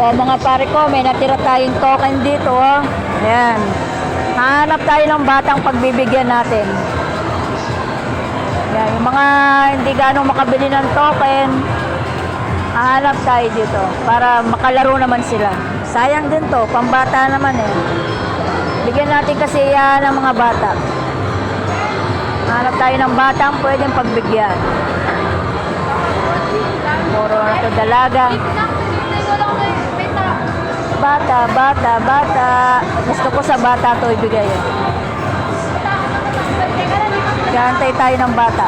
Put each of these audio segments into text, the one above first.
O mga pare ko, may natira tayong token dito. Oh. Ayan. Hanap tayo ng batang pagbibigyan natin. Ayan, yung mga hindi ganong makabili ng token, hanap tayo dito para makalaro naman sila. Sayang din to, pambata naman eh. Bigyan natin kasi yan ng mga bata. Hanap tayo ng batang pwedeng pagbigyan. Puro na to dalaga. Bata, bata, bata. Gusto ko sa bata to ibigay. Gantay tayo ng bata.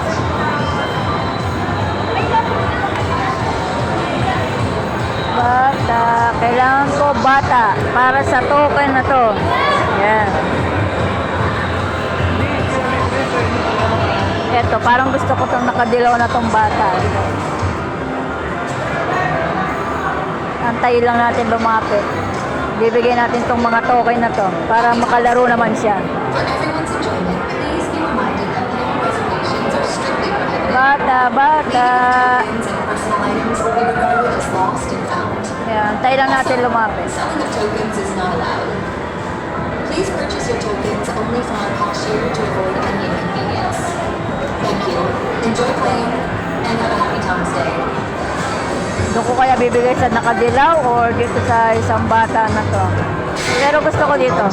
Bata. Kailangan ko bata para sa token na to. Yan. Eto, parang gusto ko itong nakadilaw na tong bata. Antayin lang natin lumapit. Bibigyan natin itong mga token na to para makalaro naman siya. Bata, bata. Yan, antayin lang natin lumapit. Please purchase your tokens only from our cashier to avoid any inconvenience. Thank you. Enjoy playing and have a happy Tom's Day. Doon ko kaya bibigay sa nakadilaw or dito sa isang bata na to. Pero gusto ko dito.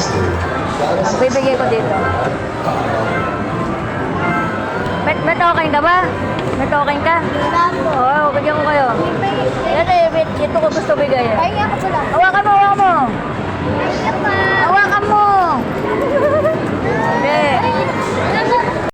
Ang bibigay ko dito. May token ka ba? May token ka? Oo, bigyan ko kayo. Ito ko gusto bigay. Pahinga ko pala. Hawakan mo, hawakan mo. Pahinga pa. Hawakan mo. Okay.